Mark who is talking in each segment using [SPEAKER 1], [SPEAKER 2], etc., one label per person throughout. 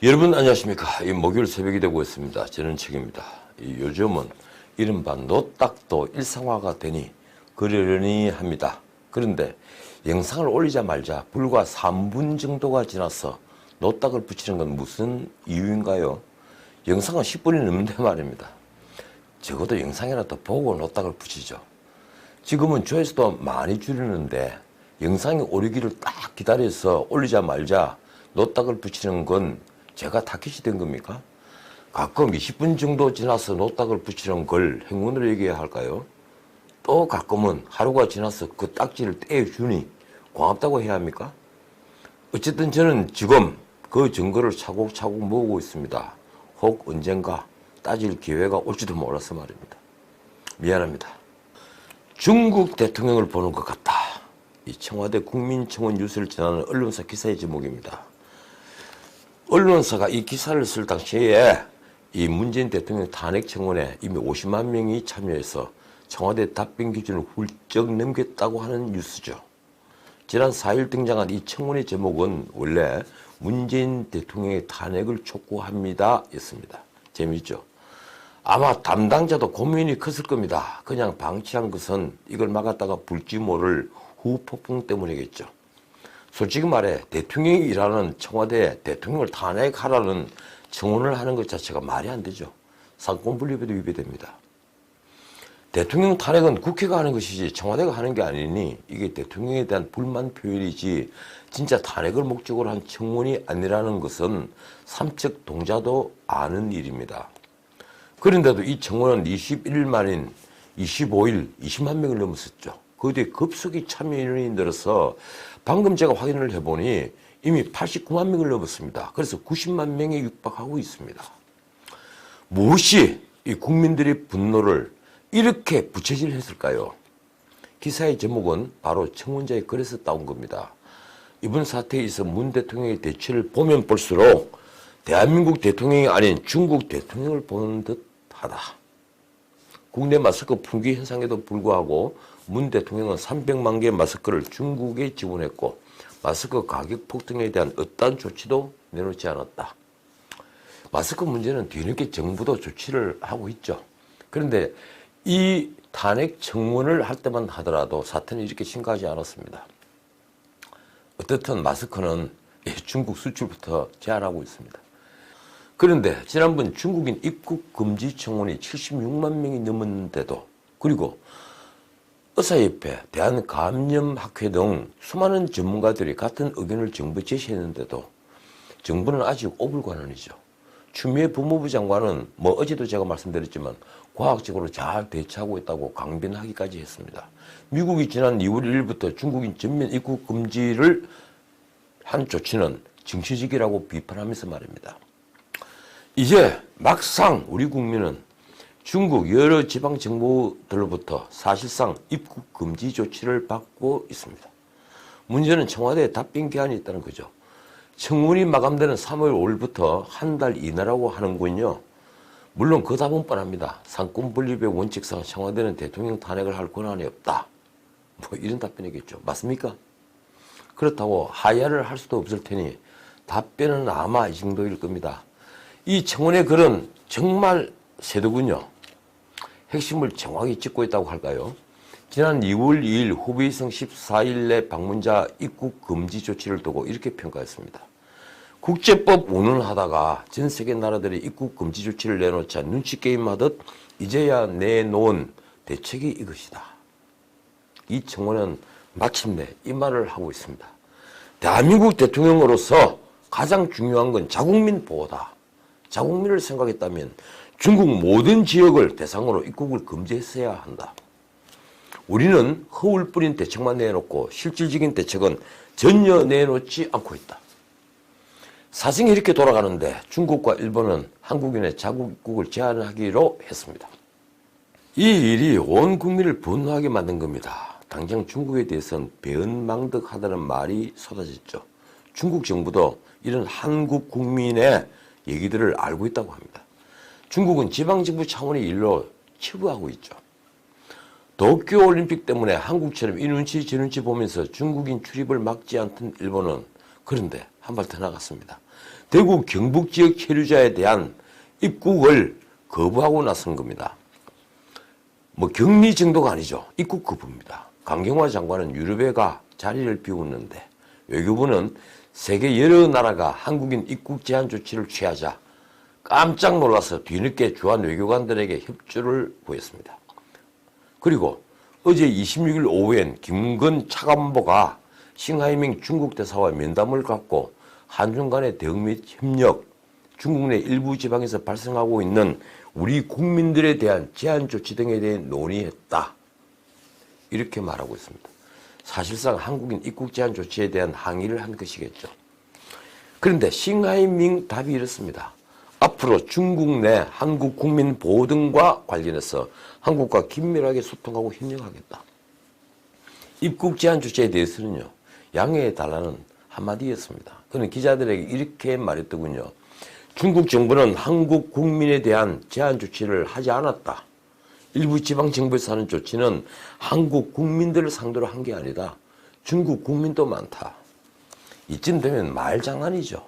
[SPEAKER 1] 여러분 안녕하십니까. 이 목요일 새벽이 되고 있습니다. 저는 책입니다. 요즘은 이른바 노딱도 일상화가 되니 그러려니 합니다. 그런데 영상을 올리자마자 불과 3분 정도가 지나서 노딱을 붙이는 건 무슨 이유인가요? 영상은 10분이 넘는데 말입니다. 적어도 영상이라도 보고 노딱을 붙이죠. 지금은 조회수도 많이 줄이는데 영상이 오르기를 딱 기다려서 올리자마자 노딱을 붙이는 건 제가 타깃이 된 겁니까? 가끔 20분 정도 지나서 노딱을 붙이는 걸 행운으로 얘기해야 할까요? 또 가끔은 하루가 지나서 그 딱지를 떼어주니 고맙다고 해야 합니까? 어쨌든 저는 지금 그 증거를 차곡차곡 모으고 있습니다. 혹 언젠가 따질 기회가 올지도 몰라서 말입니다. 미안합니다. 중국 대통령을 보는 것 같다. 이 청와대 국민청원 뉴스를 전하는 언론사 기사의 제목입니다. 언론사가 이 기사를 쓸 당시에 이 문재인 대통령 탄핵 청원에 이미 50만 명이 참여해서 청와대 답변 기준을 훌쩍 넘겼다고 하는 뉴스죠. 지난 4일 등장한 이 청원의 제목은 원래 문재인 대통령의 탄핵을 촉구합니다 였습니다. 재미있죠? 아마 담당자도 고민이 컸을 겁니다. 그냥 방치한 것은 이걸 막았다가 불지 모를 후폭풍 때문이겠죠. 솔직히 말해 대통령이 일하는 청와대에 대통령을 탄핵하라는 청원을 하는 것 자체가 말이 안 되죠. 상권분립에도 위배됩니다. 대통령 탄핵은 국회가 하는 것이지 청와대가 하는 게 아니니 이게 대통령에 대한 불만 표현이지 진짜 탄핵을 목적으로 한 청원이 아니라는 것은 삼척 동자도 아는 일입니다. 그런데도 이 청원은 21일 만인 25일 20만 명을 넘었었죠. 그 뒤에 급속히 참여 인원이 늘어서 방금 제가 확인을 해보니 이미 89만 명을 넘었습니다. 그래서 90만 명에 육박하고 있습니다. 무엇이 이 국민들의 분노를 이렇게 부채질했을까요? 기사의 제목은 바로 청원자의 글에서 따온 겁니다. 이번 사태에 있어 문 대통령의 대처를 보면 볼수록 대한민국 대통령이 아닌 중국 대통령을 보는 듯하다. 국내 마스크 품귀 현상에도 불구하고 문 대통령은 300만 개의 마스크를 중국에 지원했고 마스크 가격 폭등에 대한 어떠한 조치도 내놓지 않았다. 마스크 문제는 뒤늦게 정부도 조치를 하고 있죠. 그런데 이 탄핵 청원을 할 때만 하더라도 사태는 이렇게 심각하지 않았습니다. 어떻든 마스크는 중국 수출부터 제한하고 있습니다. 그런데 지난번 중국인 입국 금지 청원이 76만 명이 넘었는데도 그리고 의사협회, 대한감염학회 등 수많은 전문가들이 같은 의견을 정부에 제시했는데도 정부는 아직 오불관원이죠. 추미애 법무부 장관은 어제도 제가 말씀드렸지만 과학적으로 잘 대처하고 있다고 강변하기까지 했습니다. 미국이 지난 2월 1일부터 중국인 전면 입국 금지를 한 조치는 정치적이라고 비판하면서 말입니다. 이제 막상 우리 국민은 중국 여러 지방 정부들로부터 사실상 입국 금지 조치를 받고 있습니다. 문제는 청와대에 답변 기한이 있다는 거죠. 청문이 마감되는 3월 5일부터 한 달 이내라고 하는군요. 물론 그 답은 뻔합니다. 상권 분립의 원칙상 청와대는 대통령 탄핵을 할 권한이 없다. 이런 답변이겠죠. 맞습니까? 그렇다고 하야를 할 수도 없을 테니 답변은 아마 이 정도일 겁니다. 이 청원의 글은 정말 세더군요. 핵심을 정확히 짚고 있다고 할까요? 지난 2월 2일 후베이성 14일 내 방문자 입국 금지 조치를 두고 이렇게 평가했습니다. 국제법 운운하다가 전 세계 나라들이 입국 금지 조치를 내놓자 눈치 게임하듯 이제야 내놓은 대책이 이것이다. 이 청원은 마침내 이 말을 하고 있습니다. 대한민국 대통령으로서 가장 중요한 건 자국민 보호다. 자국민을 생각했다면 중국 모든 지역을 대상으로 입국을 금지했어야 한다. 우리는 허울 뿌린 대책만 내놓고 실질적인 대책은 전혀 내놓지 않고 있다. 사정이 이렇게 돌아가는데 중국과 일본은 한국인의 자국 입국을 제한하기로 했습니다. 이 일이 온 국민을 분노하게 만든 겁니다. 당장 중국에 대해서는 배은망덕하다는 말이 쏟아졌죠. 중국 정부도 이런 한국 국민의 얘기들을 알고 있다고 합니다. 중국은 지방정부 차원의 일로 치부하고 있죠. 도쿄올림픽 때문에 한국처럼 이 눈치 저 눈치 보면서 중국인 출입을 막지 않던 일본은 그런데 한 발 더 나갔습니다. 대구 경북 지역 체류자에 대한 입국을 거부하고 나선 겁니다. 뭐 격리 정도가 아니죠. 입국 거부입니다. 강경화 장관은 유럽에 가 자리를 비웠는데 외교부는 세계 여러 나라가 한국인 입국 제한 조치를 취하자 깜짝 놀라서 뒤늦게 주한 외교관들에게 협조를 보였습니다. 그리고 어제 26일 오후엔 김건 차관보가 싱하이밍 중국 대사와 면담을 갖고 한중 간의 대응 및 협력, 중국 내 일부 지방에서 발생하고 있는 우리 국민들에 대한 제한 조치 등에 대해 논의했다. 이렇게 말하고 있습니다. 사실상 한국인 입국 제한 조치에 대한 항의를 한 것이겠죠. 그런데 싱하이밍 답이 이렇습니다. 앞으로 중국 내 한국 국민 보호 등과 관련해서 한국과 긴밀하게 소통하고 협력하겠다. 입국 제한 조치에 대해서는요, 양해해달라는 한마디였습니다. 그는 기자들에게 이렇게 말했더군요. 중국 정부는 한국 국민에 대한 제한 조치를 하지 않았다. 일부 지방정부에서 하는 조치는 한국 국민들을 상대로 한 게 아니다. 중국 국민도 많다. 이쯤 되면 말장난이죠.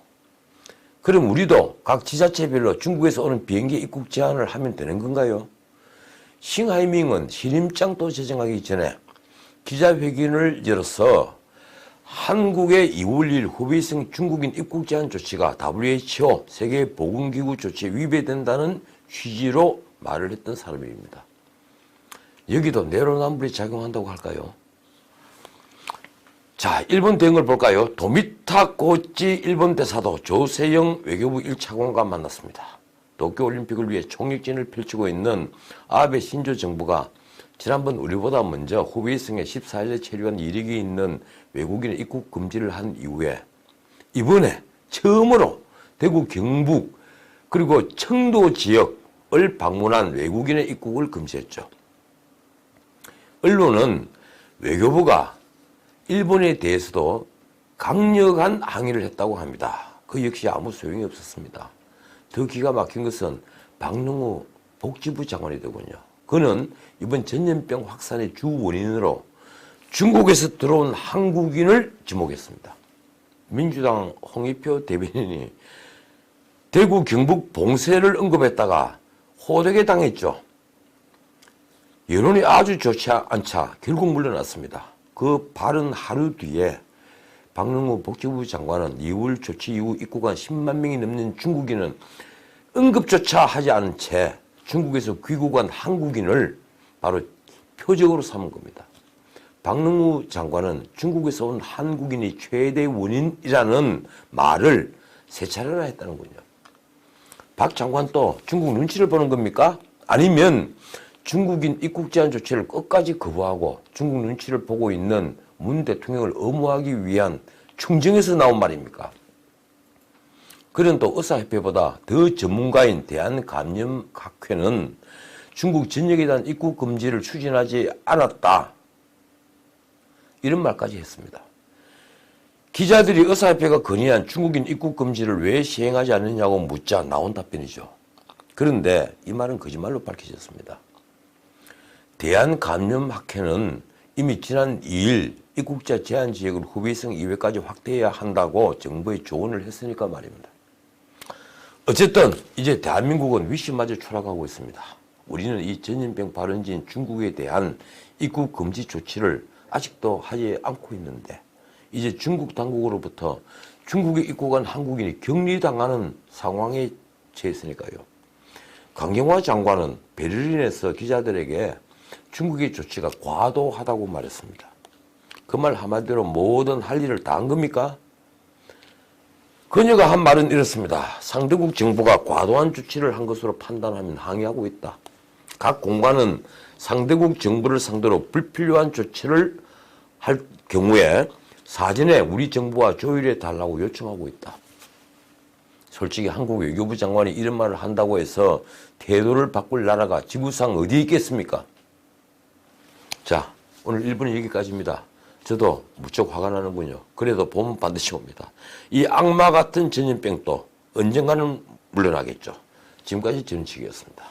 [SPEAKER 1] 그럼 우리도 각 지자체별로 중국에서 오는 비행기 입국 제한을 하면 되는 건가요? 싱하이밍은 신임장도 제정하기 전에 기자회견을 열어서 한국의 2월 1일 후베이성 중국인 입국 제한 조치가 WHO 세계보건기구 조치에 위배된다는 취지로 말을 했던 사람입니다. 여기도 내로남불이 작용한다고 할까요? 자, 일본 대응을 볼까요? 도미타 고치 일본 대사도 조세영 외교부 1차관과 만났습니다. 도쿄올림픽을 위해 총력진을 펼치고 있는 아베 신조 정부가 지난번 우리보다 먼저 후베이성에 14일에 체류한 이력이 있는 외국인의 입국 금지를 한 이후에 이번에 처음으로 대구 경북 그리고 청도 지역을 방문한 외국인의 입국을 금지했죠. 언론은 외교부가 일본에 대해서도 강력한 항의를 했다고 합니다. 그 역시 아무 소용이 없었습니다. 더 기가 막힌 것은 박능우 복지부 장관이더군요. 그는 이번 전염병 확산의 주 원인으로 중국에서 들어온 한국인을 지목했습니다. 민주당 홍익표 대변인이 대구 경북 봉쇄를 언급했다가 호되게 당했죠. 여론이 아주 좋지 않자 결국 물러났습니다. 그 발언 하루 뒤에 박능우 복지부 장관은 2월 조치 이후 입국한 10만 명이 넘는 중국인은 언급조차 하지 않은 채 중국에서 귀국한 한국인을 바로 표적으로 삼은 겁니다. 박능우 장관은 중국에서 온 한국인이 최대 원인이라는 말을 세 차례나 했다는군요. 박 장관도 중국 눈치를 보는 겁니까? 아니면 중국인 입국 제한 조치를 끝까지 거부하고 중국 눈치를 보고 있는 문 대통령을 엄호하기 위한 충정에서 나온 말입니까? 그는 또 의사협회보다 더 전문가인 대한감염학회는 중국 전역에 대한 입국 금지를 추진하지 않았다. 이런 말까지 했습니다. 기자들이 의사협회가 건의한 중국인 입국 금지를 왜 시행하지 않느냐고 묻자 나온 답변이죠. 그런데 이 말은 거짓말로 밝혀졌습니다. 대한감염학회는 이미 지난 2일 입국자 제한 지역을 후베이성 이외까지 확대해야 한다고 정부에 조언을 했으니까 말입니다. 어쨌든 이제 대한민국은 위시마저 추락하고 있습니다. 우리는 이 전염병 발원지인 중국에 대한 입국 금지 조치를 아직도 하지 않고 있는데 이제 중국 당국으로부터 중국에 입국한 한국인이 격리당하는 상황에 처했으니까요. 강경화 장관은 베를린에서 기자들에게 중국의 조치가 과도하다고 말했습니다. 그 말 한마디로 모든 할 일을 다 한 겁니까? 그녀가 한 말은 이렇습니다. 상대국 정부가 과도한 조치를 한 것으로 판단하면 항의하고 있다. 각 공관은 상대국 정부를 상대로 불필요한 조치를 할 경우에 사전에 우리 정부와 조율해 달라고 요청하고 있다. 솔직히 한국 외교부 장관이 이런 말을 한다고 해서 태도를 바꿀 나라가 지구상 어디에 있겠습니까? 자, 오늘 1부는 여기까지입니다. 저도 무척 화가 나는군요. 그래도 봄은 반드시 옵니다. 이 악마 같은 전염병도 언젠가는 물러나겠죠. 지금까지 전은칙이었습니다.